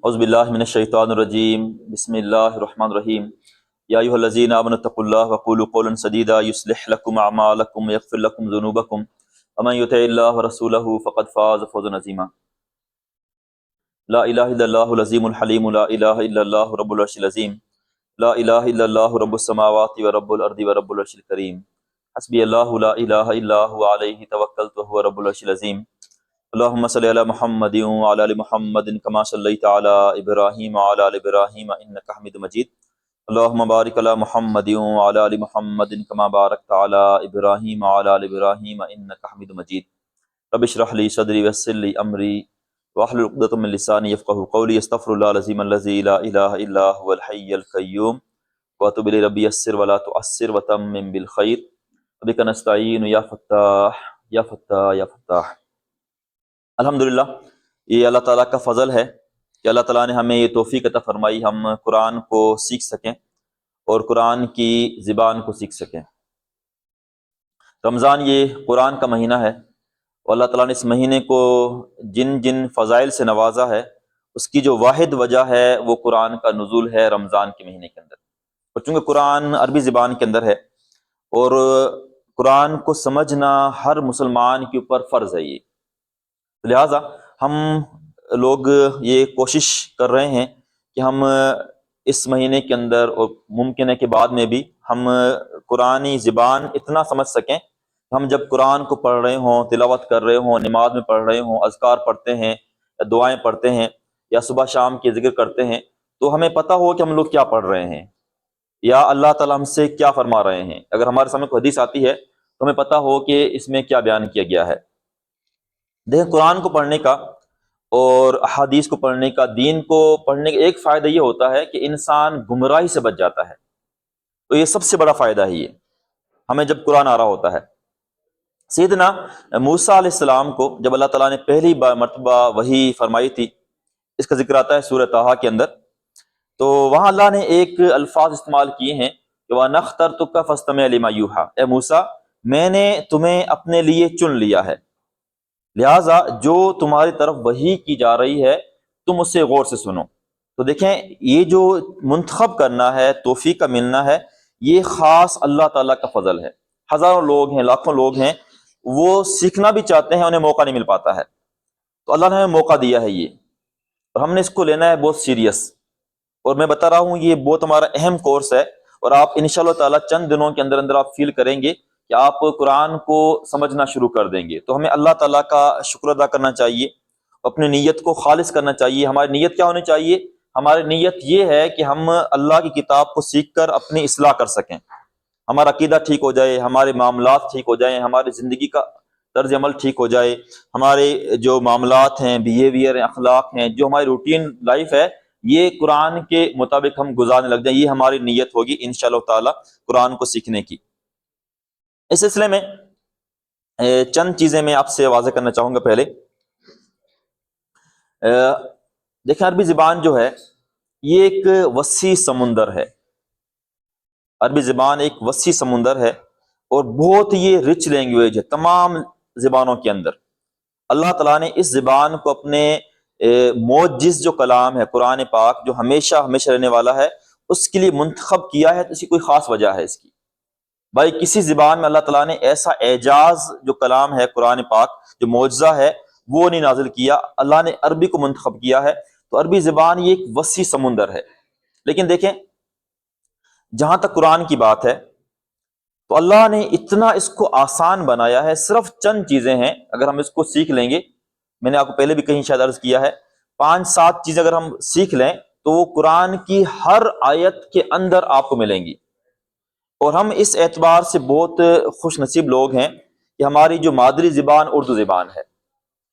اعوذ باللہ من الشیطان الرجیم بسم اللہ الرحمن الرحیم یا ایھا الذین آمنوا اتقوا اللہ وقولوا قولا سدیدا یصلح لکم اعمالکم ویغفر لکم ذنوبکم ومن یطع اللہ ورسولہ فقد فاز فوزا عظیما۔ لا الہ الا اللہ العظیم الحلیم، لا الہ الا اللہ رب العرش العظیم، لا الہ الا اللہ رب السماوات ورب الارض ورب العرش الکریم، حسبی اللہ لا الہ الا هو علیہ توکلت وهو رب العرش العظیم۔ اللہم صلی علی محمد وعلی آل محمد کما صلیت علی ابراہیم وعلی آل ابراہیم انک حمید مجید۔ اللہم بارک علی محمد وعلی آل محمد کما بارکت علی ابراہیم وعلی آل ابراہیم انک حمید مجید۔ رب اشرح لی صدری ویسر لی امری واحلل عقدۃ من لسانی یفقہوا قولی۔ استغفر اللہ العظیم الذی لا الہ الا هو الحی القیوم واتوب الیہ رب یسر ولا تعسر وتمم بالخیر وبک نستعین یا فتاح یا فتاح یا فتاح۔ الحمدللہ، یہ اللہ تعالیٰ کا فضل ہے کہ اللہ تعالیٰ نے ہمیں یہ توفیق عطا فرمائی ہم قرآن کو سیکھ سکیں اور قرآن کی زبان کو سیکھ سکیں۔ رمضان یہ قرآن کا مہینہ ہے اور اللہ تعالیٰ نے اس مہینے کو جن جن فضائل سے نوازا ہے اس کی جو واحد وجہ ہے وہ قرآن کا نزول ہے رمضان کے مہینے کے اندر۔ اور چونکہ قرآن عربی زبان کے اندر ہے اور قرآن کو سمجھنا ہر مسلمان کے اوپر فرض ہے، یہ لہٰذا ہم لوگ یہ کوشش کر رہے ہیں کہ ہم اس مہینے کے اندر اور ممکن ہے کہ بعد میں بھی ہم قرآنی زبان اتنا سمجھ سکیں، ہم جب قرآن کو پڑھ رہے ہوں، تلاوت کر رہے ہوں، نماز میں پڑھ رہے ہوں، اذکار پڑھتے ہیں یا دعائیں پڑھتے ہیں یا صبح شام کے ذکر کرتے ہیں، تو ہمیں پتہ ہو کہ ہم لوگ کیا پڑھ رہے ہیں یا اللہ تعالیٰ ہم سے کیا فرما رہے ہیں۔ اگر ہمارے سامنے کوئی حدیث آتی ہے تو ہمیں پتہ ہو کہ اس میں کیا بیان کیا گیا ہے۔ دیکھیں، قرآن کو پڑھنے کا اور احادیث کو پڑھنے کا، دین کو پڑھنے کا ایک فائدہ یہ ہوتا ہے کہ انسان گمراہی سے بچ جاتا ہے، تو یہ سب سے بڑا فائدہ ہے یہ ہمیں جب قرآن آ رہا ہوتا ہے۔ سیدنا موسیٰ علیہ السلام کو جب اللہ تعالیٰ نے پہلی مرتبہ وحی فرمائی تھی، اس کا ذکر آتا ہے سورہ طٰہٰ کے اندر، تو وہاں اللہ نے ایک الفاظ استعمال کیے ہیں کہ وَأَنَا اخْتَرْتُكَ فَاسْتَمِعْ لِمَا يُوحَىٰ، اے موسیٰ میں نے تمہیں اپنے لیے چن لیا ہے، لہٰذا جو تمہاری طرف وحی کی جا رہی ہے تم اسے غور سے سنو۔ تو دیکھیں، یہ جو منتخب کرنا ہے، توفیق کا ملنا ہے، یہ خاص اللہ تعالیٰ کا فضل ہے۔ ہزاروں لوگ ہیں، لاکھوں لوگ ہیں، وہ سیکھنا بھی چاہتے ہیں، انہیں موقع نہیں مل پاتا ہے، تو اللہ نے ہمیں موقع دیا ہے یہ، اور ہم نے اس کو لینا ہے بہت سیریس۔ اور میں بتا رہا ہوں یہ بہت ہمارا اہم کورس ہے، اور آپ انشاءاللہ تعالیٰ چند دنوں کے اندر اندر آپ فیل کریں گے کہ آپ قرآن کو سمجھنا شروع کر دیں گے۔ تو ہمیں اللہ تعالیٰ کا شکر ادا کرنا چاہیے، اپنی نیت کو خالص کرنا چاہیے۔ ہماری نیت کیا ہونی چاہیے؟ ہماری نیت یہ ہے کہ ہم اللہ کی کتاب کو سیکھ کر اپنی اصلاح کر سکیں، ہمارا عقیدہ ٹھیک ہو جائے، ہمارے معاملات ٹھیک ہو جائیں، ہماری زندگی کا طرز عمل ٹھیک ہو جائے، ہمارے جو معاملات ہیں، بیہیویئر ہیں، اخلاق ہیں، جو ہماری روٹین لائف ہے، یہ قرآن کے مطابق ہم گزارنے لگ جائیں۔ یہ ہماری نیت ہوگی انشاءاللہ تعالیٰ قرآن کو سیکھنے کی۔ اس سلسلے میں چند چیزیں میں آپ سے واضح کرنا چاہوں گا۔ پہلے دیکھیں، عربی زبان جو ہے یہ ایک وسیع سمندر ہے، عربی زبان ایک وسیع سمندر ہے اور بہت یہ رچ لینگویج ہے تمام زبانوں کے اندر۔ اللہ تعالیٰ نے اس زبان کو اپنے معجز جو کلام ہے قرآن پاک، جو ہمیشہ ہمیشہ رہنے والا ہے، اس کے لیے منتخب کیا ہے، تو اس کی کوئی خاص وجہ ہے اس کی۔ بھائی کسی زبان میں اللہ تعالیٰ نے ایسا اعجاز جو کلام ہے قرآن پاک، جو معجزہ ہے، وہ نہیں نازل کیا، اللہ نے عربی کو منتخب کیا ہے۔ تو عربی زبان یہ ایک وسیع سمندر ہے۔ لیکن دیکھیں، جہاں تک قرآن کی بات ہے تو اللہ نے اتنا اس کو آسان بنایا ہے، صرف چند چیزیں ہیں، اگر ہم اس کو سیکھ لیں گے، میں نے آپ کو پہلے بھی کہیں شاید عرض کیا ہے، 5-7 چیزیں اگر ہم سیکھ لیں تو وہ قرآن کی ہر آیت کے اندر آپ کو ملیں گی۔ اور ہم اس اعتبار سے بہت خوش نصیب لوگ ہیں کہ ہماری جو مادری زبان اردو زبان ہے،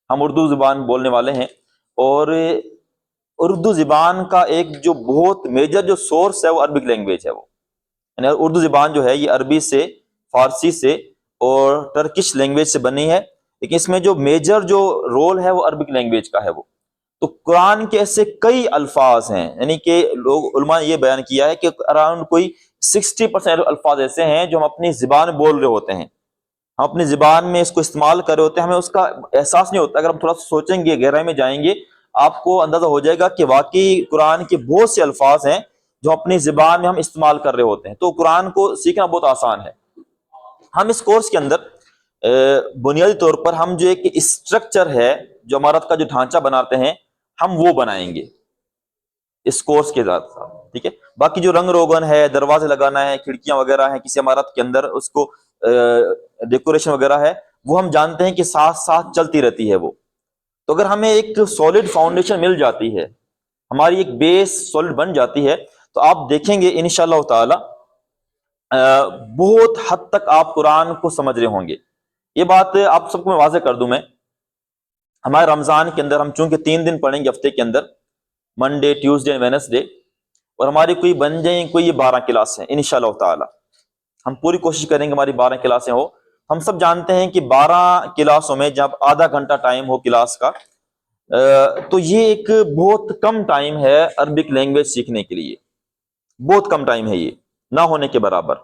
ہم اردو زبان بولنے والے ہیں، اور اردو زبان کا ایک جو بہت میجر جو سورس ہے وہ عربک لینگویج ہے، وہ یعنی اردو زبان جو ہے یہ عربی سے، فارسی سے اور ٹرکش لینگویج سے بنی ہے، لیکن اس میں جو میجر جو رول ہے وہ عربک لینگویج کا ہے وہ۔ تو قرآن کے ایسے کئی الفاظ ہیں، یعنی کہ لوگ علماء نے یہ بیان کیا ہے کہ اراؤنڈ کوئی 60% الفاظ ایسے ہیں جو ہم اپنی زبان میں بول رہے ہوتے ہیں، ہم اپنی زبان میں اس کو استعمال کر رہے ہوتے ہیں، ہمیں اس کا احساس نہیں ہوتا۔ اگر ہم تھوڑا سا سوچیں گے، گہرائی میں جائیں گے، آپ کو اندازہ ہو جائے گا کہ واقعی قرآن کے بہت سے الفاظ ہیں جو اپنی زبان میں ہم استعمال کر رہے ہوتے ہیں. تو قرآن کو سیکھنا بہت آسان ہے. ہم اس کورس کے اندر بنیادی طور پر ہم جو ایک اسٹرکچر ہے جو عمارت کا جو ڈھانچہ بناتے ہیں ہم وہ بنائیں گے اس کورس کے ساتھ. ٹھیک ہے. باقی جو رنگ روگن ہے، دروازے لگانا ہے، کھڑکیاں وغیرہ ہیں کسی عمارت کے اندر، اس کو ڈیکوریشن وغیرہ ہے، وہ ہم جانتے ہیں کہ ساتھ ساتھ چلتی رہتی ہے وہ. تو اگر ہمیں ایک سولڈ فاؤنڈیشن مل جاتی ہے، ہماری ایک بیس سولڈ بن جاتی ہے، تو آپ دیکھیں گے انشاءاللہ تعالی بہت حد تک آپ قرآن کو سمجھ رہے ہوں گے. یہ بات آپ سب کو میں واضح کر دوں. میں ہمارے رمضان کے اندر ہم چونکہ 3 دن پڑھیں گے ہفتے کے اندر، منڈے، ٹیوزڈے، وینسڈے، اور ہماری کوئی بن جائیں کوئی یہ 12 کلاس ہیں انشاءاللہ تعالی. ہم پوری کوشش کریں گے ہماری 12 کلاسیں ہو. ہم سب جانتے ہیں کہ 12 کلاسوں میں جب آدھا گھنٹہ ٹائم ہو کلاس کا، تو یہ ایک بہت کم ٹائم ہے عربک لینگویج سیکھنے کے لیے. بہت کم ٹائم ہے، یہ نہ ہونے کے برابر،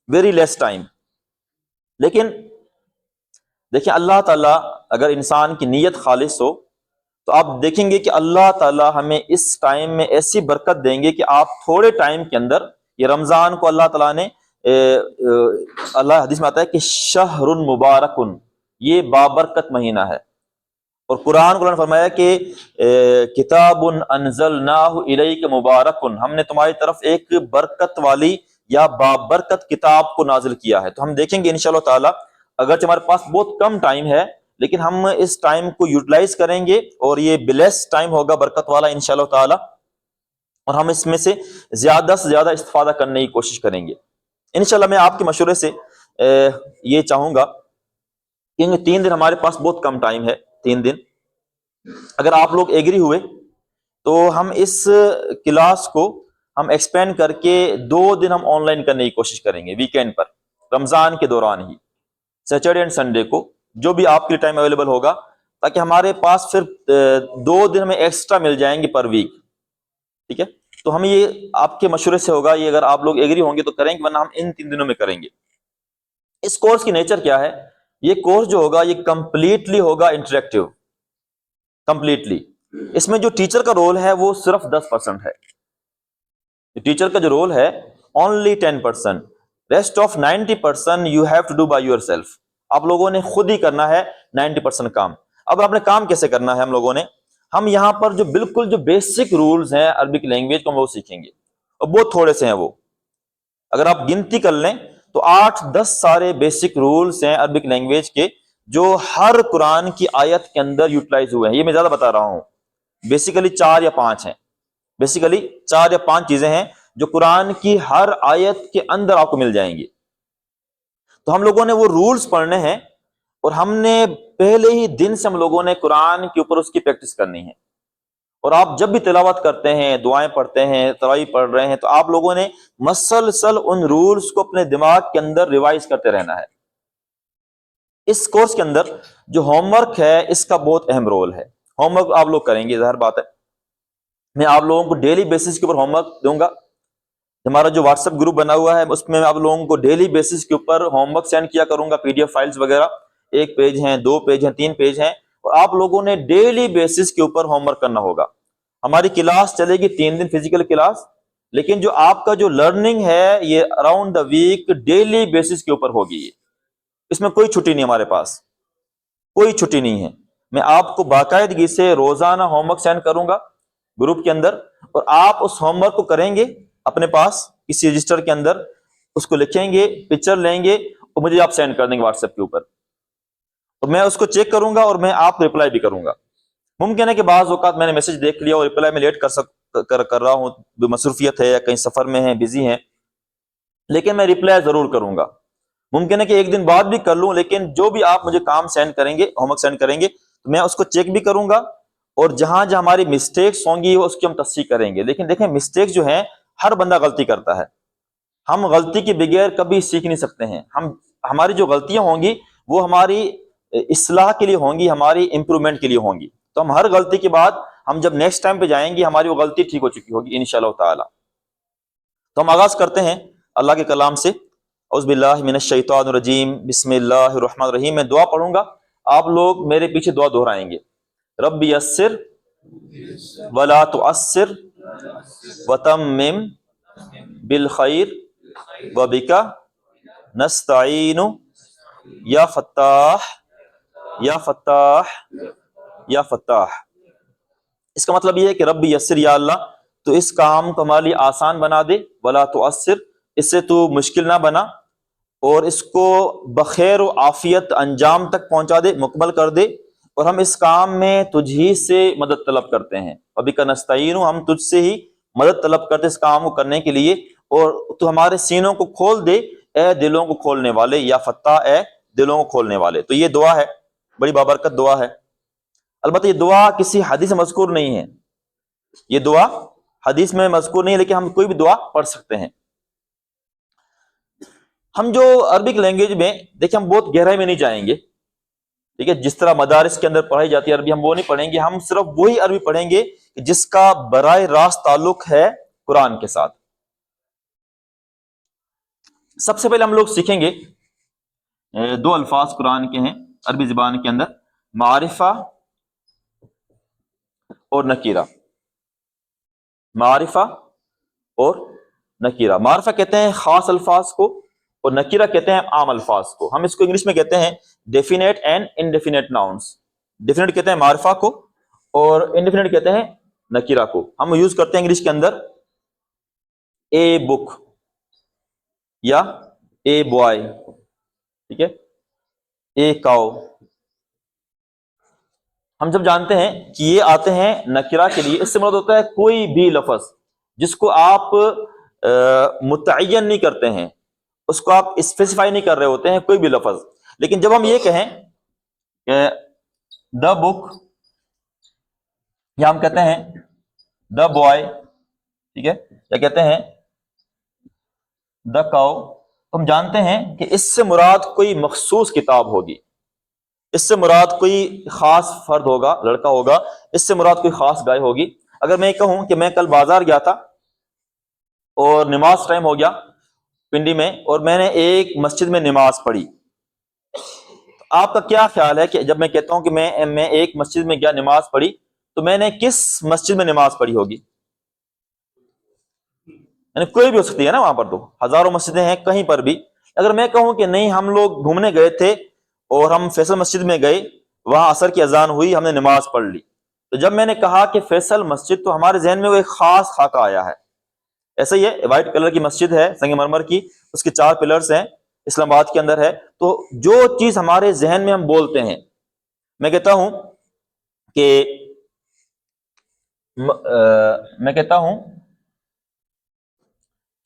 ویری لیس ٹائم. لیکن دیکھیں اللہ تعالیٰ اگر انسان کی نیت خالص ہو تو آپ دیکھیں گے کہ اللہ تعالیٰ ہمیں اس ٹائم میں ایسی برکت دیں گے کہ آپ تھوڑے ٹائم کے اندر، یہ رمضان کو اللہ تعالیٰ نے اللہ حدیث میں آتا ہے کہ شہر مبارکن، یہ بابرکت مہینہ ہے. اور قرآن نے فرمایا کہ کتاب انزلناہ الیک مبارکن، ہم نے تمہاری طرف ایک برکت والی یا بابرکت کتاب کو نازل کیا ہے. تو ہم دیکھیں گے انشاءاللہ تعالی اگرچہ ہمارے پاس بہت کم ٹائم ہے لیکن ہم اس ٹائم کو یوٹیلائز کریں گے اور یہ بلیس ٹائم ہوگا برکت والا انشاءاللہ تعالی، اور ہم اس میں سے زیادہ سے زیادہ استفادہ کرنے کی کوشش کریں گے انشاءاللہ. میں آپ کے مشورے سے یہ چاہوں گا کیونکہ 3 دن ہمارے پاس بہت کم ٹائم ہے. 3 دن اگر آپ لوگ ایگری ہوئے تو ہم اس کلاس کو ہم ایکسپینڈ کر کے 2 دن ہم آن لائن کرنے کی کوشش کریں گے ویکینڈ پر، رمضان کے دوران ہی، سیٹرڈے اینڈ سنڈے کو، جو بھی آپ کے ٹائم اویلیبل ہوگا، تاکہ ہمارے پاس پھر 2 دن ہمیں ایکسٹرا مل جائیں گے پر ویک. ٹھیک ہے. تو ہم یہ آپ کے مشورے سے ہوگا، یہ اگر آپ لوگ ایگری ہوں گے تو کریں گے، ورنہ ہم ان 3 دنوں میں کریں گے. اس کورس کی نیچر کیا ہے؟ یہ کورس جو ہوگا یہ کمپلیٹلی ہوگا انٹریکٹیو، کمپلیٹلی. اس میں جو ٹیچر کا رول ہے وہ صرف 10% ہے. ٹیچر کا جو رول ہے only 10%، rest of 90% you have to do by yourself. آپ لوگوں نے خود ہی کرنا ہے 90% کام. اب آپ نے کام کیسے کرنا ہے؟ ہم یہاں پر جو بالکل جو بیسک رولز ہیں عربک لینگویج کو وہ سیکھیں گے، اور بہت تھوڑے سے ہیں وہ. اگر آپ گنتی کر لیں تو 8-10 سارے بیسک رولز ہیں عربک لینگویج کے جو ہر قرآن کی آیت کے اندر یوٹیلائز ہوئے ہیں. یہ میں زیادہ بتا رہا ہوں، بیسیکلی 4 یا 5 ہیں. بیسیکلی 4 یا 5 چیزیں ہیں جو قرآن کی ہر آیت کے اندر آپ کو مل جائیں گی. تو ہم لوگوں نے وہ رولز پڑھنے ہیں، اور ہم نے پہلے ہی دن سے ہم لوگوں نے قرآن کے اوپر اس کی پریکٹس کرنی ہے. اور آپ جب بھی تلاوت کرتے ہیں، دعائیں پڑھتے ہیں، تراویح پڑھ رہے ہیں، تو آپ لوگوں نے مسلسل ان رولز کو اپنے دماغ کے اندر ریوائز کرتے رہنا ہے. اس کورس کے اندر جو ہوم ورک ہے اس کا بہت اہم رول ہے. ہوم ورک آپ لوگ کریں گے، ظاہر بات ہے. میں آپ لوگوں کو ڈیلی بیسس کے اوپر ہوم ورک دوں گا. ہمارا جو واٹس ایپ گروپ بنا ہوا ہے اس میں آپ لوگوں کو ڈیلی بیسس کے اوپر ہوم ورک سینڈ کیا کروں گا، PDF فائلز وغیرہ. 1 پیج ہیں، 2 پیج ہیں، 3 پیج ہیں، اور آپ لوگوں نے ڈیلی بیسس کے اوپر ہوم ورک کرنا ہوگا. ہماری کلاس چلے گی 3 دن فزیکل کلاس، لیکن جو آپ کا جو لرننگ ہے یہ around the week daily basis کے اوپر ہوگی. اس میں کوئی چھٹی نہیں، ہمارے پاس کوئی چھٹی نہیں ہے. میں آپ کو باقاعدگی سے روزانہ ہوم ورک سینڈ کروں گا گروپ کے اندر، اور آپ اس ہوم ورک کو کریں گے اپنے پاس کسی رجسٹر کے اندر، اس کو لکھیں گے، پکچر لیں گے، اور مجھے آپ سینڈ کر دیں گے واٹس ایپ کے اوپر. تو میں اس کو چیک کروں گا اور میں آپ کو رپلائی بھی کروں گا. ممکن ہے کہ بعض اوقات میں نے میسج دیکھ لیا اور رپلائی میں لیٹ کر رہا ہوں، مصروفیت ہے یا کہیں سفر میں ہیں، بزی ہیں، لیکن میں رپلائی ضرور کروں گا. ممکن ہے کہ 1 دن بعد بھی کر لوں، لیکن جو بھی آپ مجھے کام سینڈ کریں گے، ہوم ورک سینڈ کریں گے، تو میں اس کو چیک بھی کروں گا، اور جہاں جہاں ہماری مسٹیکس ہوں گی اس کی ہم تصحیح کریں گے. لیکن دیکھیں مسٹیکس جو ہیں ہر بندہ غلطی کرتا ہے، ہم غلطی کے بغیر کبھی سیکھ نہیں سکتے ہیں. ہماری جو غلطیاں ہوں گی وہ ہماری اصلاح کے لیے ہوں گی، ہماری امپرومنٹ کے لیے ہوں گی. تو ہم ہر غلطی کے بعد ہم جب نیکسٹ ٹائم پہ جائیں گے ہماری وہ غلطی ٹھیک ہو چکی ہوگی انشاءاللہ تعالی. تو ہم آغاز کرتے ہیں اللہ کے کلام سے. اعوذ باللہ من الشیطان الرجیم، بسم اللہ الرحمن الرحیم. میں دعا پڑھوں گا، آپ لوگ میرے پیچھے دعا دہرائیں گے. رب یسر ولا تعسر وتمم بالخیر وبک نستعین یا فتاح یا فتاح یا فتاح۔ اس کا مطلب یہ ہے کہ رب یسر، یا اللہ تو اس کام کو ہمارے لیے آسان بنا دے، ولا تعسر اس سے تو مشکل نہ بنا، اور اس کو بخیر و عافیت انجام تک پہنچا دے، مکمل کر دے، اور ہم اس کام میں تجھ ہی سے مدد طلب کرتے ہیں۔ وبک نستعین، ہم تجھ سے ہی مدد طلب کرتے اس کام کو کرنے کے لیے، اور تو ہمارے سینوں کو کھول دے اے دلوں کو کھولنے والے، یا فتح اے دلوں کو کھولنے والے۔ تو یہ دعا ہے، بڑی بابرکت دعا ہے۔ البتہ یہ دعا کسی حدیث میں مذکور نہیں ہے، یہ دعا حدیث میں مذکور نہیں ہے، لیکن ہم کوئی بھی دعا پڑھ سکتے ہیں۔ ہم جو عربک لینگویج میں دیکھیں، ہم بہت گہرائی میں نہیں جائیں گے، ٹھیک ہے، جس طرح مدارس کے اندر پڑھائی جاتی ہے عربی، ہم وہ نہیں پڑھیں گے، ہم صرف وہی عربی پڑھیں گے جس کا براہ راست تعلق ہے قرآن کے ساتھ۔ سب سے پہلے ہم لوگ سیکھیں گے دو الفاظ قرآن کے ہیں عربی زبان کے اندر، معرفہ اور نکیرہ۔ معرفہ اور نکیرہ، معرفہ کہتے ہیں خاص الفاظ کو، اور نکیرہ کہتے ہیں عام الفاظ کو۔ ہم اس کو انگلش میں کہتے ہیں definite and indefinite nouns. Definite کہتے ہیں معرفہ کو، اور انڈیفینیٹ کہتے ہیں نکیرہ کو۔ ہم یوز کرتے ہیں انگلش کے اندر اے بک یا اے بوائے، ٹھیک ہے، اے کاؤ۔ ہم جب جانتے ہیں کہ یہ آتے ہیں نکرہ کے لیے، اس سے مراد ہوتا ہے کوئی بھی لفظ جس کو آپ متعین نہیں کرتے ہیں، اس کو آپ اسپیسیفائی نہیں کر رہے ہوتے ہیں، کوئی بھی لفظ۔ لیکن جب ہم یہ کہیں کہ دا بک، یا ہم کہتے ہیں دا بوائے، ٹھیک ہے، یا کہتے ہیں دا کاؤ، تو ہم جانتے ہیں کہ اس سے مراد کوئی مخصوص کتاب ہوگی، اس سے مراد کوئی خاص فرد ہوگا، لڑکا ہوگا، اس سے مراد کوئی خاص گائے ہوگی۔ اگر میں کہوں کہ میں کل بازار گیا تھا اور نماز ٹائم ہو گیا پنڈی میں، اور میں نے ایک مسجد میں نماز پڑھی، آپ کا کیا خیال ہے کہ جب میں کہتا ہوں کہ میں ایک مسجد میں گیا نماز پڑھی، تو میں نے کس مسجد میں نماز پڑھی ہوگی؟ یعنی کوئی بھی ہو سکتی ہے نا، وہاں پر تو ہزاروں مسجدیں ہیں، کہیں پر بھی۔ اگر میں کہوں کہ نہیں، ہم لوگ گھومنے گئے تھے اور ہم فیصل مسجد میں گئے، وہاں عصر کی اذان ہوئی، ہم نے نماز پڑھ لی، تو جب میں نے کہا کہ فیصل مسجد، تو ہمارے ذہن میں وہ ایک خاص خاکہ آیا ہے۔ ایسا ہی ہے، وائٹ کلر کی مسجد ہے سنگ مرمر کی، اس کے 4 پلرز ہیں، اسلام آباد کے اندر ہے۔ تو جو چیز ہمارے ذہن میں ہم بولتے ہیں، میں کہتا ہوں کہ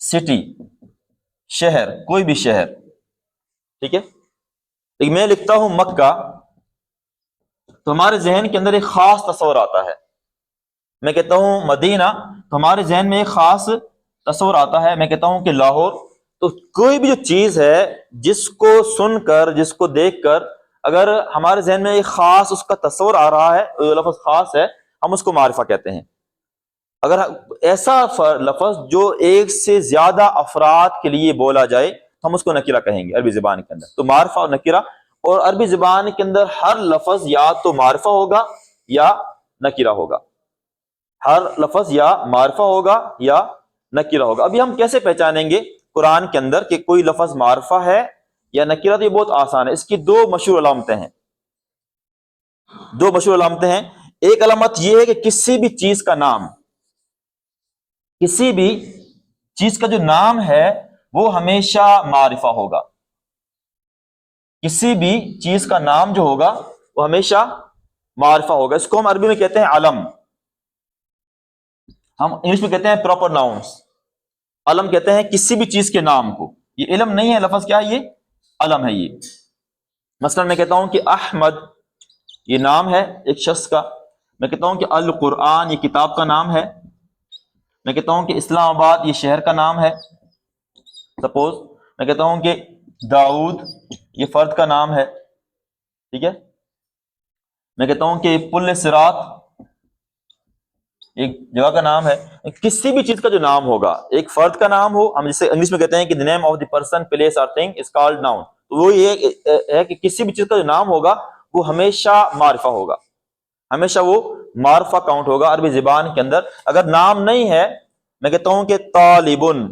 سٹی، شہر، کوئی بھی شہر، ٹھیک ہے، لیکن میں لکھتا ہوں مکہ، تو ہمارے ذہن کے اندر ایک خاص تصور آتا ہے۔ میں کہتا ہوں مدینہ، تو ہمارے ذہن میں ایک خاص تصور آتا ہے۔ میں کہتا ہوں کہ لاہور، تو کوئی بھی جو چیز ہے جس کو سن کر، جس کو دیکھ کر، اگر ہمارے ذہن میں ایک خاص اس کا تصور آ رہا ہے، وہ لفظ خاص ہے، ہم اس کو معرفہ کہتے ہیں۔ اگر ایسا لفظ جو ایک سے زیادہ افراد کے لیے بولا جائے، تو ہم اس کو نکرہ کہیں گے عربی زبان کے اندر۔ تو معرفہ اور نکرہ، اور عربی زبان کے اندر ہر لفظ یا تو معرفہ ہوگا یا نکرہ ہوگا، ہر لفظ یا معرفہ ہوگا یا نکرہ ہوگا۔ ابھی ہم کیسے پہچانیں گے قرآن کے اندر کہ کوئی لفظ معرفہ ہے یا نکرہ؟ تو یہ بہت آسان ہے، اس کی 2 مشہور علامتیں ہیں، 2 مشہور علامتیں ہیں۔ ایک علامت یہ ہے کہ کسی بھی چیز کا نام، کسی بھی چیز کا جو نام ہے وہ ہمیشہ معرفہ ہوگا، کسی بھی چیز کا نام جو ہوگا وہ ہمیشہ معرفہ ہوگا۔ اس کو ہم عربی میں کہتے ہیں علم، ہم انگلش میں کہتے ہیں پراپر ناؤنس۔ علم کہتے ہیں کسی بھی چیز کے نام کو، یہ علم نہیں ہے لفظ، کیا ہے یہ؟ علم ہے یہ۔ مثلا میں کہتا ہوں کہ احمد، یہ نام ہے ایک شخص کا۔ میں کہتا ہوں کہ القرآن، یہ کتاب کا نام ہے۔ میں کہتا ہوں کہ اسلام آباد، یہ شہر کا نام ہے سپوز۔ میں کہتا ہوں کہ داؤد، یہ فرد کا نام ہے، ٹھیک ہے۔ میں کہتا ہوں کہ پل صراط، ایک جگہ کا نام ہے۔ کسی بھی چیز کا جو نام ہوگا، ایک فرد کا نام ہو، ہم جسے انگلش میں کہتے ہیں کہ the name of the person, place or thing is called noun، تو وہ یہ ہے کہ کسی بھی چیز کا جو نام ہوگا وہ ہمیشہ معرفہ ہوگا، ہمیشہ وہ معرفہ کاؤنٹ ہوگا عربی زبان کے اندر. اگر نام نہیں ہے، میں کہتا ہوں کہ طالبن،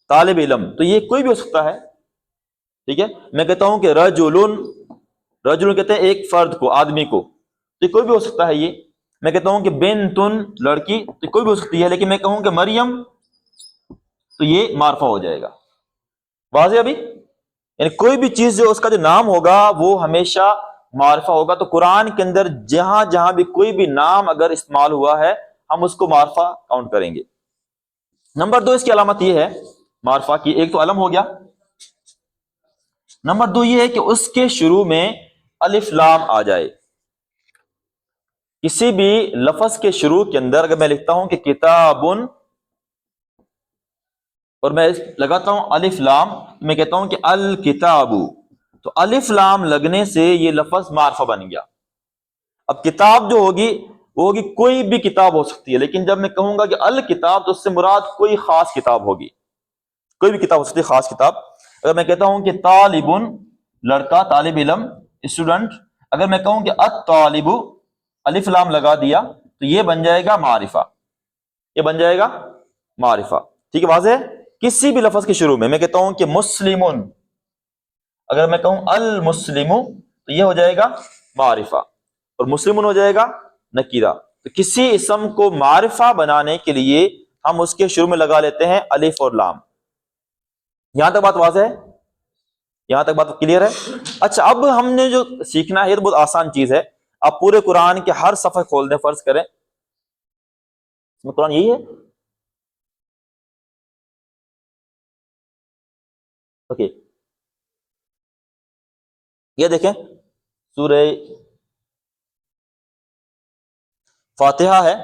طالب علم، تو یہ کوئی بھی ہو سکتا ہے. ٹھیک ہے، میں کہتا ہوں کہ رجلن، رجل کہتے ہیں ایک فرد کو، آدمی کو، تو یہ کوئی بھی ہو سکتا ہے. یہ میں کہتا ہوں کہ بنتن، لڑکی، تو کوئی بھی ہو سکتی ہے. لیکن میں کہوں کہ مریم، تو یہ معرفہ ہو جائے گا. واضح ابھی؟ یعنی کوئی بھی چیز جو اس کا جو نام ہوگا وہ ہمیشہ معرفہ ہوگا. تو قرآن کے اندر جہاں جہاں بھی کوئی بھی نام اگر استعمال ہوا ہے، ہم اس کو معرفہ کاؤنٹ کریں گے. نمبر 2 اس کی علامت یہ ہے معرفہ کی، ایک تو علم ہو گیا. نمبر 2 یہ ہے کہ اس کے شروع میں الف لام آ جائے. کسی بھی لفظ کے شروع کے اندر اگر میں لکھتا ہوں کہ کتابن اور میں لگاتا ہوں الف لام، میں کہتا ہوں کہ الکتاب، تو الف لام لگنے سے یہ لفظ معرفہ بن گیا. اب کتاب جو ہوگی وہ ہوگی کوئی بھی کتاب ہو سکتی ہے، لیکن جب میں کہوں گا کہ الکتاب تو اس سے مراد کوئی خاص کتاب ہوگی. کوئی بھی کتاب ہو سکتی ہے، خاص کتاب. اگر میں کہتا ہوں کہ طالبن، لڑکا، طالب علم، اسٹوڈنٹ، اگر میں کہوں کہ الطالب، الف لام لگا دیا، تو یہ بن جائے گا معرفہ. یہ بن جائے گا معرفہ. ٹھیک ہے، واضح ہے؟ کسی بھی لفظ کے شروع میں کہتا ہوں کہ مسلمن، اگر میں کہوں المسلم، تو یہ ہو جائے گا معرفہ، اور مسلمن ہو جائے گا نکیرہ. تو کسی اسم کو معرفہ بنانے کے لیے ہم اس کے شروع میں لگا لیتے ہیں الف اور لام. یہاں تک بات واضح ہے؟ یہاں تک بات کلیئر ہے؟ اچھا، اب ہم نے جو سیکھنا ہے یہ تو بہت آسان چیز ہے. آپ پورے قرآن کے ہر صفحے کھول دیں، فرض کریں اس میں قرآن یہی ہے. اوکے، یہ دیکھیں سورہ فاتحہ ہے.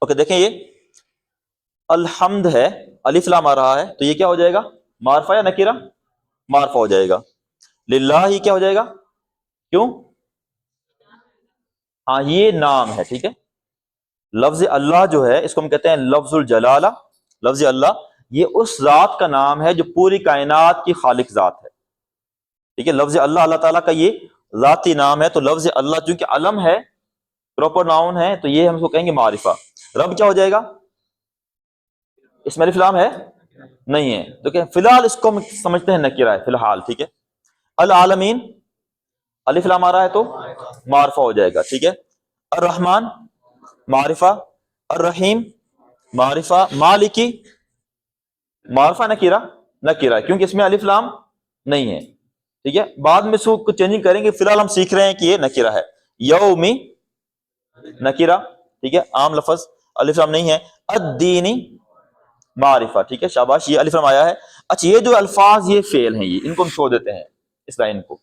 اوکے، دیکھیں یہ الحمد ہے، الف لام آ رہا ہے، تو یہ کیا ہو جائے گا؟ معرفہ یا نکیرہ؟ معرفہ ہو جائے گا. للہ ہی کیا ہو جائے گا؟ کیوں؟ ہاں، یہ نام ہے. ٹھیک ہے، لفظ اللہ جو ہے اس کو ہم کہتے ہیں لفظ الجلالہ. لفظ اللہ یہ اس ذات کا نام ہے جو پوری کائنات کی خالق ذات ہے. ٹھیک ہے، لفظ اللہ، اللہ تعالیٰ کا یہ ذاتی نام ہے. تو لفظ اللہ چونکہ علم ہے، پراپر ناؤن ہے، تو یہ ہم اس کو کہیں گے معرفہ. رب کیا ہو جائے گا؟ اس میں الف لام ہے نہیں ہے، تو کہ فی الحال اس کو ہم سمجھتے ہیں نکیرہ ہے فی الحال. ٹھیک ہے، العالمین الف لام آ رہا ہے تو معرفہ ہو جائے گا. ٹھیک ہے، الرحمن معرفہ، الرحیم معرفہ، مالکی معرفہ نکیرہ؟ نکیرہ کیونکہ اس میں الف لام نہیں ہے. ٹھیک ہے، بعد میں اس کو کچھ چینجنگ کریں گے، فی الحال ہم سیکھ رہے ہیں کہ یہ نکیرہ ہے. یومی نکیرہ، ٹھیک ہے، عام لفظ، الف لام نہیں ہے. الدینی معرفہ. ٹھیک ہے، شاباش، یہ الف لام آیا ہے. اچھا، یہ جو الفاظ یہ فعل ہیں، یہ ان کو ہم چھوڑ دیتے ہیں اس لائن کو.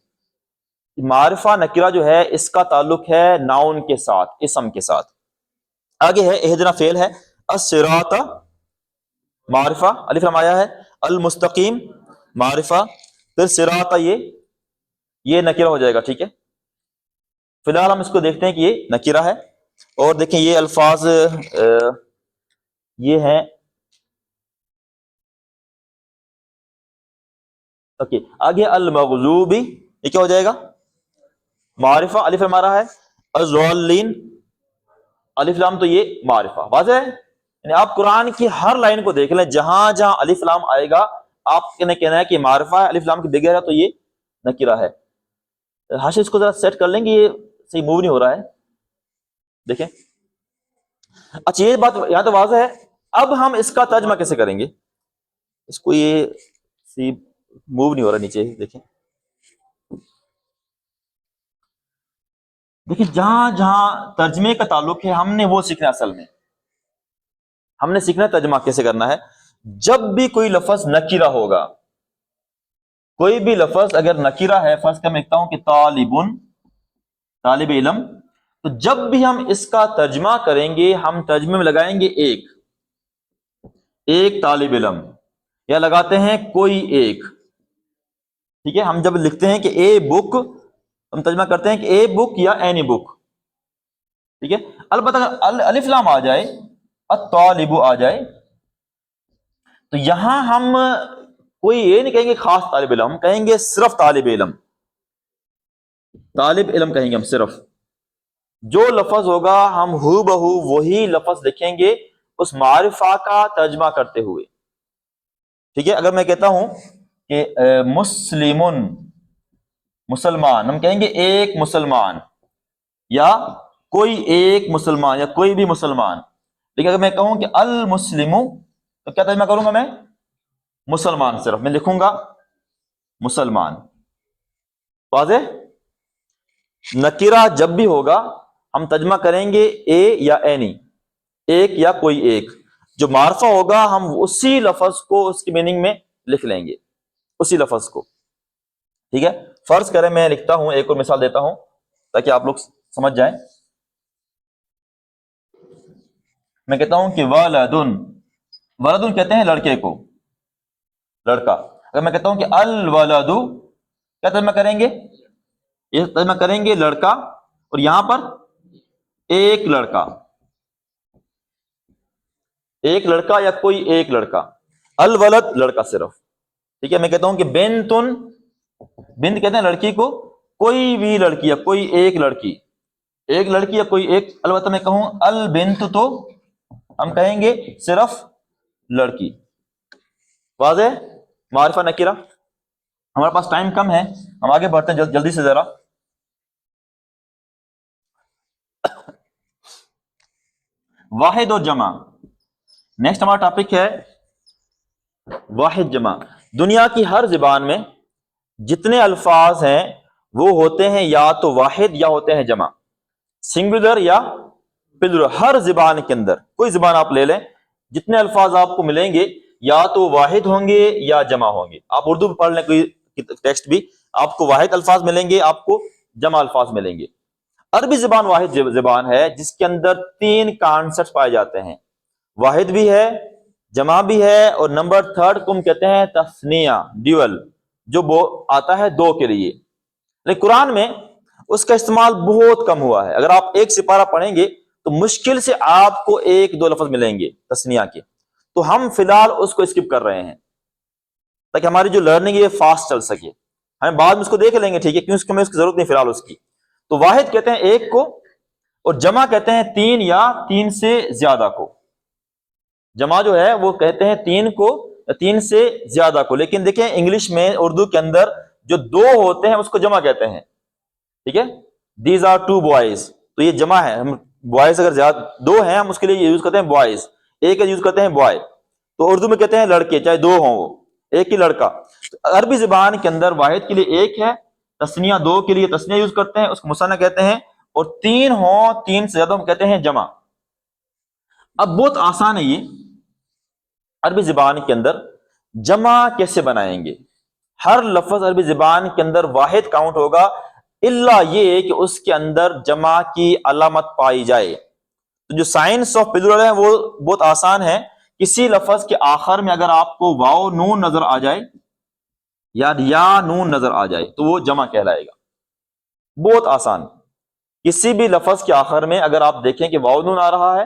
معرفہ نکرہ جو ہے اس کا تعلق ہے ناؤن کے ساتھ، اسم کے ساتھ. آگے ہے اہدنا، فعل ہے. الصراط معرفہ، الف لام آیا ہے. المستقیم معرفہ، پھر صراط یہ نکرہ ہو جائے گا. ٹھیک ہے، فی الحال ہم اس کو دیکھتے ہیں کہ یہ نکرہ ہے. اور دیکھیں یہ الفاظ یہ ہیں. اوکے، آگے المغضوبی، یہ کیا ہو جائے گا؟ معرفہ، الف لام آ رہا ہے. الضالین الف لام تو یہ معرفہ. واضح ہے؟ یعنی آپ قرآن کی ہر لائن کو دیکھ لیں، جہاں جہاں الف لام آئے گا آپ نے کہنا ہے کہ معرفہ ہے. الف لام کی بغیر ہے تو یہ نکرہ ہے. حاشیہ اس کو ذرا سیٹ کر لیں گے، یہ صحیح موو نہیں ہو رہا ہے. دیکھیں، اچھا یہ بات یہاں تو واضح ہے. اب ہم اس کا ترجمہ کیسے کریں گے؟ اس کو یہ سی موو نہیں ہو رہا نیچے. دیکھیں جہاں جہاں ترجمے کا تعلق ہے ہم نے وہ سیکھنا. اصل میں ہم نے سیکھنا ترجمہ کیسے کرنا ہے. جب بھی کوئی لفظ نکیرہ ہوگا، کوئی بھی لفظ اگر نکیرہ ہے، فرض کر میں لکھتا ہوں کہ طالبن، طالب علم، تو جب بھی ہم اس کا ترجمہ کریں گے ہم ترجمے میں لگائیں گے ایک طالب علم. یا لگاتے ہیں کوئی ایک. ٹھیک ہے, ہم جب لکھتے ہیں کہ اے بک, ہم ترجمہ کرتے ہیں کہ اے بک یا اینی بک. ٹھیک ہے, البتہ اگر الف لام آ جائے, الطالب آ جائے, تو یہاں ہم کوئی یہ نہیں کہیں گے خاص طالب علم, ہم کہیں گے صرف طالب علم. طالب علم کہیں گے ہم صرف. جو لفظ ہوگا ہم ہو بہو وہی لفظ لکھیں گے اس معرفہ کا ترجمہ کرتے ہوئے. ٹھیک ہے, اگر میں کہتا ہوں کہ مسلمن, مسلمان, ہم کہیں گے ایک مسلمان یا کوئی ایک مسلمان یا کوئی بھی مسلمان. لیکن اگر میں کہوں کہ المسلم, تو کیا ترجمہ کروں گا میں؟ مسلمان, صرف میں لکھوں گا مسلمان. واضح؟ نکرہ جب بھی ہوگا ہم ترجمہ کریں گے اے یا اینی, ایک یا کوئی ایک. جو معرفہ ہوگا ہم اسی لفظ کو اس کی میننگ میں لکھ لیں گے, اسی لفظ کو. ٹھیک ہے, فرض کریں میں لکھتا ہوں, ایک اور مثال دیتا ہوں تاکہ آپ لوگ سمجھ جائیں. میں کہتا ہوں کہ والدن, ولدن کہتے ہیں لڑکے کو, لڑکا. اگر میں کہتا ہوں کہ الولد, کیا ترجمہ کریں گے؟ یہ ترجمہ کریں گے لڑکا, اور یہاں پر ایک لڑکا, ایک لڑکا یا کوئی ایک لڑکا. الولد لڑکا صرف. ٹھیک ہے, میں کہتا ہوں کہ بنتن, بنت کہتے ہیں لڑکی کو, کوئی بھی لڑکی یا کوئی ایک لڑکی, ایک لڑکی یا کوئی ایک. البتہ میں کہوں البنت تو ہم کہیں گے صرف لڑکی. واضح؟ معرفہ نکرہ. ہمارے پاس ٹائم کم ہے, ہم آگے بڑھتے ہیں جلدی سے ذرا. واحد اور جمع, نیکسٹ ہمارا ٹاپک ہے واحد جمع. دنیا کی ہر زبان میں جتنے الفاظ ہیں وہ ہوتے ہیں یا تو واحد یا ہوتے ہیں جمع, سنگولر یا پلورل. ہر زبان کے اندر, کوئی زبان آپ لے لیں, جتنے الفاظ آپ کو ملیں گے یا تو واحد ہوں گے یا جمع ہوں گے. آپ اردو پڑھ لیں کوئی ٹیکسٹ بھی, آپ کو واحد الفاظ ملیں گے, آپ کو جمع الفاظ ملیں گے. عربی زبان واحد زبان ہے جس کے اندر 3 کانسیپٹس پائے جاتے ہیں, واحد بھی ہے, جمع بھی ہے, اور نمبر 3 کو ہم کہتے ہیں تثنیہ, ڈیول, جو آتا ہے 2 کے لیے. لیکن قرآن میں اس کا استعمال بہت کم ہوا ہے. اگر آپ ایک سپارہ پڑھیں گے تو مشکل سے آپ کو 1-2 لفظ ملیں گے تثنیہ کے. تو ہم فی الحال اس کو اسکپ کر رہے ہیں تاکہ ہماری جو لرننگ ہے یہ فاسٹ چل سکے. ہم بعد میں اس کو دیکھ لیں گے, ٹھیک ہے, کیونکہ ہمیں اس کی ضرورت نہیں فی الحال اس کی. تو واحد کہتے ہیں ایک کو, اور جمع کہتے ہیں 3 یا 3 سے زیادہ کو. جمع جو ہے وہ کہتے ہیں 3 کو یا 3 سے زیادہ کو. لیکن دیکھیں انگلش میں, اردو کے اندر جو 2 ہوتے ہیں اس کو جمع کہتے ہیں. ٹھیک ہے, دیز آر 2 boys, تو یہ جمع ہے. ہم بوائز اگر زیادہ 2 ہیں ہم اس کے لیے یوز کرتے ہیں بوائز, ایک یوز کرتے ہیں بوائے. تو اردو میں کہتے ہیں لڑکے, چاہے 2 ہوں, وہ ایک ہی لڑکا. عربی زبان کے اندر واحد کے لیے 1 ہے, تثنیہ 2 کے لیے تثنیہ یوز کرتے ہیں, اس کو مثنیٰ کہتے ہیں, اور 3 ہوں, 3 سے زیادہ ہم کہتے ہیں جمع. اب بہت آسان ہے یہ, عربی زبان کے اندر جمع کیسے بنائیں گے. ہر لفظ عربی زبان کے اندر واحد کاؤنٹ ہوگا, الا یہ کہ اس کے اندر جمع کی علامت پائی جائے. تو جو سائنس آف پلورل ہے وہ بہت آسان ہے. کسی لفظ کے آخر میں اگر آپ کو واو نون نظر آ جائے یا نون نظر آ جائے تو وہ جمع کہلائے گا. بہت آسان. کسی بھی لفظ کے آخر میں اگر آپ دیکھیں کہ واو نون آ رہا ہے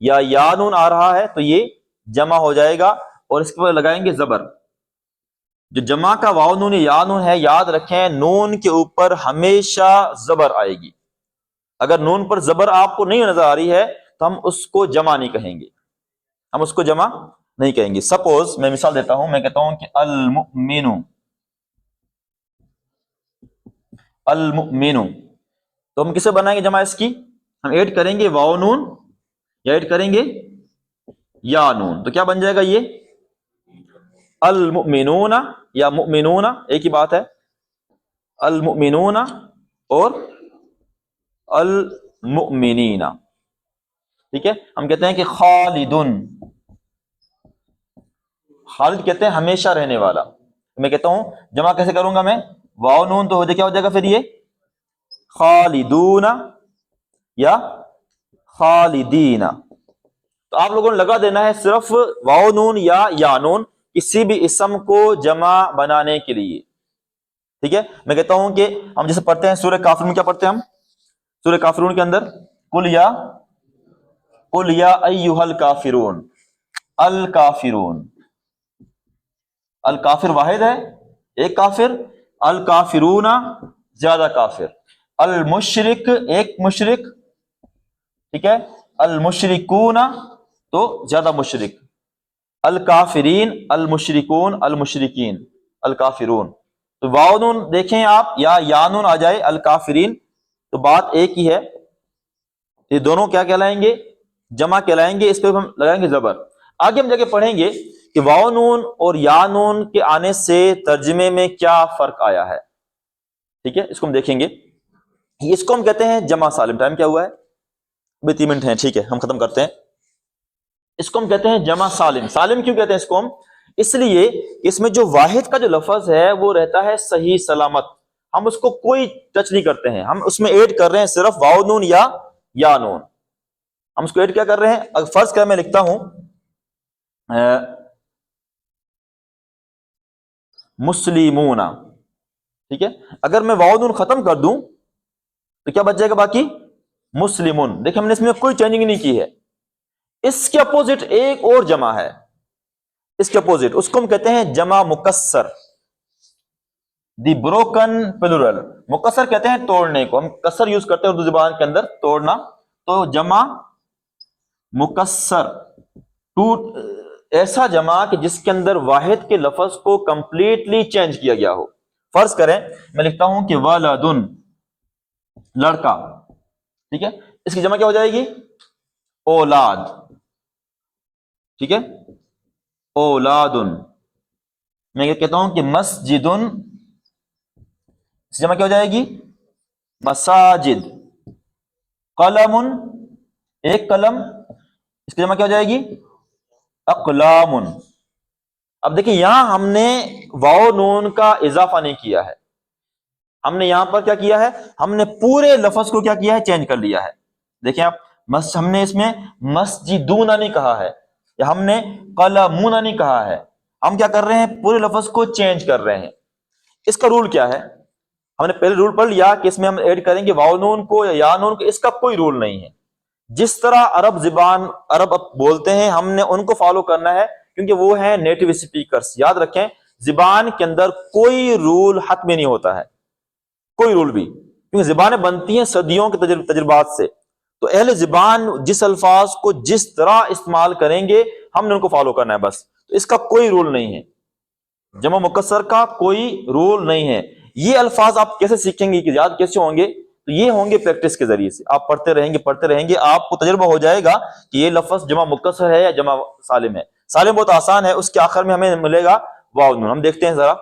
یا نون آ رہا ہے تو یہ جمع ہو جائے گا, اور اس کے بعد لگائیں گے زبر. جو جمع کا واو نون یا نون ہے, یاد رکھیں نون کے اوپر ہمیشہ زبر آئے گی. اگر نون پر زبر آپ کو نہیں نظر آ رہی ہے تو ہم اس کو جمع نہیں کہیں گے, ہم اس کو جمع نہیں کہیں گے. سپوز میں مثال دیتا ہوں, میں کہتا ہوں کہ المؤمن, المؤمن, تو ہم کسے بنائیں گے جمع اس کی؟ ہم ایڈ کریں گے واو نون یا ایڈ کریں گے یا نون, تو کیا بن جائے گا یہ المؤمنون یا مؤمنون, ایک ہی بات ہے. المؤمنون اور المؤمنین. ٹھیک ہے, ہم کہتے ہیں کہ خالدن, خالد کہتے ہیں ہمیشہ رہنے والا. میں کہتا ہوں جمع کیسے کروں گا میں, واو نون تو کیا ہو جائے گا پھر یہ خالدون یا خالدین. تو آپ لوگوں نے لگا دینا ہے صرف واو نون یا نون, کسی بھی اسم کو جمع بنانے کے لیے. ٹھیک ہے، میں کہتا ہوں کہ ہم جیسے پڑھتے ہیں سورہ کافرون، کیا پڑھتے ہیں ہم سورہ کافرون کے اندر؟ قل یا ایھا الکافرون. الکافرون، الکافر واحد ہے، ایک کافر. الکافرون زیادہ کافر. المشرک ایک مشرک. ٹھیک ہے، المشرکون تو زیادہ مشرک. الکافرین، المشرکون، المشرکین، الکافرون. تو واو نون دیکھیں آپ، یا نون آ جائے الکافرین، تو بات ایک ہی ہے. یہ دونوں کیا کہلائیں گے؟ جمع کہلائیں گے. اس پہ ہم لگائیں گے زبر. آگے ہم جا کے پڑھیں گے کہ واو نون اور یا نون کے آنے سے ترجمے میں کیا فرق آیا ہے. ٹھیک ہے، اس کو ہم دیکھیں گے. اس کو ہم کہتے ہیں جمع سالم. ٹائم کیا ہوا ہے؟ 3 منٹ ہیں. ٹھیک ہے، ہم ختم کرتے ہیں. اس کو ہم کہتے ہیں جمع سالم. سالم کیوں کہتے ہیں اس کو ہم؟ اس لیے اس میں جو واحد کا جو لفظ ہے وہ رہتا ہے صحیح سلامت. ہم اس کو کوئی ٹچ نہیں کرتے ہیں. ہم اس میں ایڈ کر رہے ہیں صرف واو نون یا نون. ہم اس کو ایڈ کیا کر رہے ہیں؟ اگر فرض کر میں لکھتا ہوں مسلمون، ٹھیک ہے، اگر میں واو نون ختم کر دوں تو کیا بچ جائے گا باقی؟ مسلمون. دیکھیں ہم نے اس میں کوئی چینجنگ نہیں کی ہے. اس کے اپوزٹ ایک اور جمع ہے. اس کے اپوزٹ اس کو ہم کہتے ہیں جمع مکسر. دی بروکن پلورل. مکسر کہتے ہیں توڑنے کو. ہم کسر یوز کرتے ہیں اردو زبان کے اندر، توڑنا. تو جمع مکسر، ایسا جمع کہ جس کے اندر واحد کے لفظ کو کمپلیٹلی چینج کیا گیا ہو. فرض کریں میں لکھتا ہوں کہ ولدن، لڑکا. ٹھیک ہے، اس کی جمع کیا ہو جائے گی؟ اولاد. ٹھیک ہے، اولادن. میں یہ کہتا ہوں کہ مسجدن، اس کی جمع کیا ہو جائے گی؟ مساجد. قلم، ایک قلم، اس کی جمع کیا ہو جائے گی؟ اقلام. اب دیکھیں یہاں ہم نے واو نون کا اضافہ نہیں کیا ہے. ہم نے یہاں پر کیا کیا ہے؟ ہم نے پورے لفظ کو کیا کیا ہے؟ چینج کر لیا ہے. دیکھیں آپ، ہم نے اس میں مسجدون نہیں کہا ہے، یا ہم نے قلمون نہیں کہا ہے. ہم کیا کر رہے ہیں؟ پورے لفظ کو چینج کر رہے ہیں. اس کا رول کیا ہے؟ ہم نے پہلے رول پڑھ لیا کہ اس میں ہم ایڈ کریں گے واو نون کو یا نون کو. اس کا کوئی رول نہیں ہے. جس طرح عرب بولتے ہیں ہم نے ان کو فالو کرنا ہے، کیونکہ وہ ہیں نیٹو اسپیکرز. یاد رکھیں زبان کے اندر کوئی رول حتمی نہیں ہوتا ہے، کوئی رول بھی، کیونکہ زبانیں بنتی ہیں صدیوں کے تجربات سے. تو اہل زبان جس الفاظ کو جس طرح استعمال کریں گے ہم نے ان کو فالو کرنا ہے بس. تو اس کا کوئی رول نہیں ہے. جمع مکسر کا کوئی رول نہیں ہے. یہ الفاظ آپ کیسے سیکھیں گے کہ یاد کیسے ہوں گے؟ تو یہ ہوں گے پریکٹس کے ذریعے سے. آپ پڑھتے رہیں گے آپ کو تجربہ ہو جائے گا کہ یہ لفظ جمع مکسر ہے یا جمع سالم ہے. سالم بہت آسان ہے، اس کے آخر میں ہمیں ملے گا واو نون. ہم دیکھتے ہیں ذرا.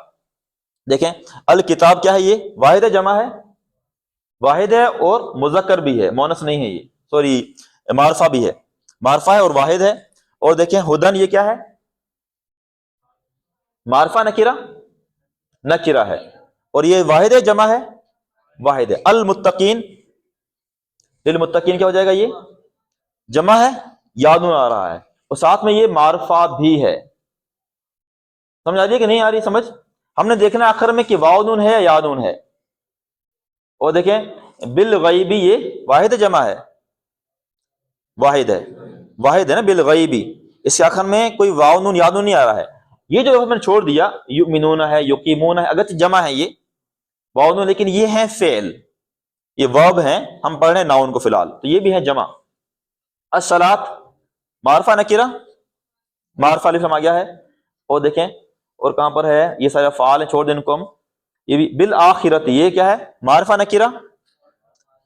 دیکھیں الکتاب کیا ہے؟ یہ واحد ہے جمع ہے؟ واحد ہے اور مذکر بھی ہے، مونس نہیں ہے. یہ سوری معرفہ بھی ہے، معرفہ ہے اور واحد ہے. اور دیکھیں ہدن، یہ کیا ہے؟ معرفہ نکرہ ہے. اور یہ واحد ہے جمع ہے؟ واحد ہے. المتقین، للمتقین کیا ہو جائے گا؟ یہ جمع ہے، یادون آ رہا ہے، اور ساتھ میں یہ معرفہ بھی ہے. سمجھ آ رہی ہے کہ نہیں آ رہی سمجھ؟ ہم نے دیکھنا آخر میں کہ واو نون ہے یا یا نون ہے. اور دیکھیں بالغیبی، یہ واحد ہے جمع ہے؟ واحد ہے نا، بالغیبی. اس کے آخر میں کوئی واو نون یا نون نہیں آ رہا ہے. یہ جو میں نے چھوڑ دیا یؤمنون ہے، یقیمون ہے، اگرچہ جمع ہے یہ واو نون، لیکن یہ ہے فعل، یہ ورب ہیں. ہم پڑھ رہے ہیں ناؤن کو فی الحال، تو یہ بھی ہے جمع. الصلاۃ معرفہ نکرہ، معرفہ الف لام آ گیا ہے. اور دیکھیں اور کہاں پر ہے؟ یہ سارے افعال ہیں، چھوڑ دیں ان کو ہم. یہ بھی بالآخرت، یہ کیا ہے؟ معرفہ نکرہ،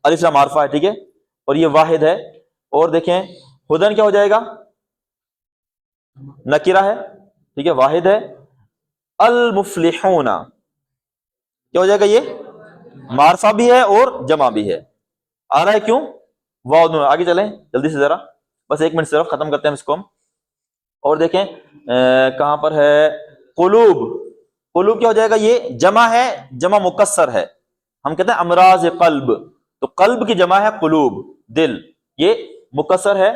الف لام معرفہ ہے. ٹھیک ہے، اور یہ واحد ہے. اور دیکھیں ہدن کیا ہو جائے گا؟ نکرہ ہے، ٹھیک ہے، واحد ہے. المفلحون کیا ہو جائے گا؟ یہ معرفہ بھی ہے اور جمع بھی ہے. آ رہا ہے کیوں؟ واو نون. آگے چلیں جلدی سے ذرا، بس 1 منٹ صرف ختم کرتے ہیں اس کو ہم. اور دیکھیں کہاں پر ہے؟ قلوب. قلوب کیا ہو جائے گا؟ یہ جمع ہے، جمع مکسر ہے. ہم کہتے ہیں امراض قلب، تو قلب کی جمع ہے قلوب، دل. یہ مکسر ہے.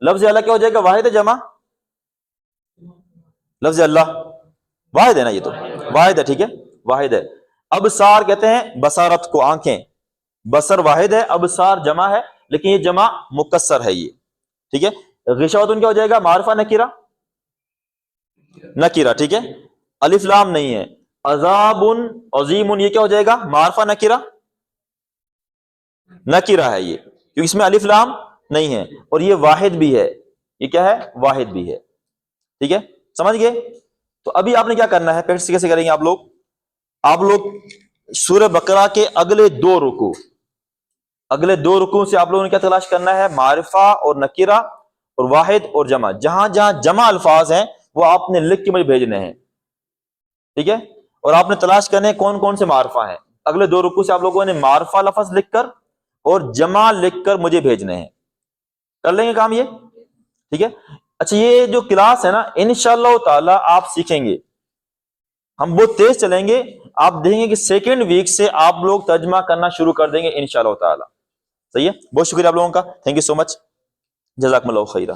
لفظ اعلیٰ کیا ہو جائے گا؟ واحد ہے جمع؟ لفظ اللہ واحد ہے نا، یہ تو واحد ہے، ٹھیک ہے واحد ہے. ابصار کہتے ہیں بصارت کو، آنکھیں. بصر واحد ہے، ابصار جمع ہے، لیکن یہ جمع مکسر ہے یہ، ٹھیک ہے. غشاوتن کیا ہو جائے گا؟ معرفہ نکرہ، نکرہ، ٹھیک ہے. الف لام نہیں ہے. عذاب عظیم، یہ کیا ہو جائے گا؟ معرفہ نکرہ، نکرہ ہے یہ، کیونکہ اس میں الف لام نہیں ہے، اور یہ واحد بھی ہے. یہ کیا ہے؟ واحد بھی ہے، ٹھیک ہے. سمجھ گئے؟ تو ابھی آپ نے کیا کرنا ہے، پریکٹس کیسے کریں گے آپ لوگ سورہ بقرہ کے اگلے دو رکوع سے آپ لوگوں نے کیا تلاش کرنا ہے؟ معرفہ اور نکرہ اور واحد اور جمع. جہاں جہاں جمع الفاظ ہیں وہ آپ نے لکھ کے مجھے بھیجنے ہیں، ٹھیک ہے. اور آپ نے تلاش کرنے ہیں کون کون سے معرفہ ہیں. اگلے دو رکوع سے آپ لوگوں نے معرفہ لفظ لکھ کر اور جمع لکھ کر مجھے بھیجنے ہیں. کر لیں گے کام یہ، ٹھیک ہے. اچھا، یہ جو کلاس ہے نا انشاءاللہ تعالی آپ سیکھیں گے، ہم بہت تیز چلیں گے. آپ دیکھیں گے کہ سیکنڈ ویک سے آپ لوگ ترجمہ کرنا شروع کر دیں گے انشاءاللہ تعالی. صحیح ہے، بہت شکریہ آپ لوگوں کا، تھینک یو سو مچ، جزاکم اللہ خیرہ.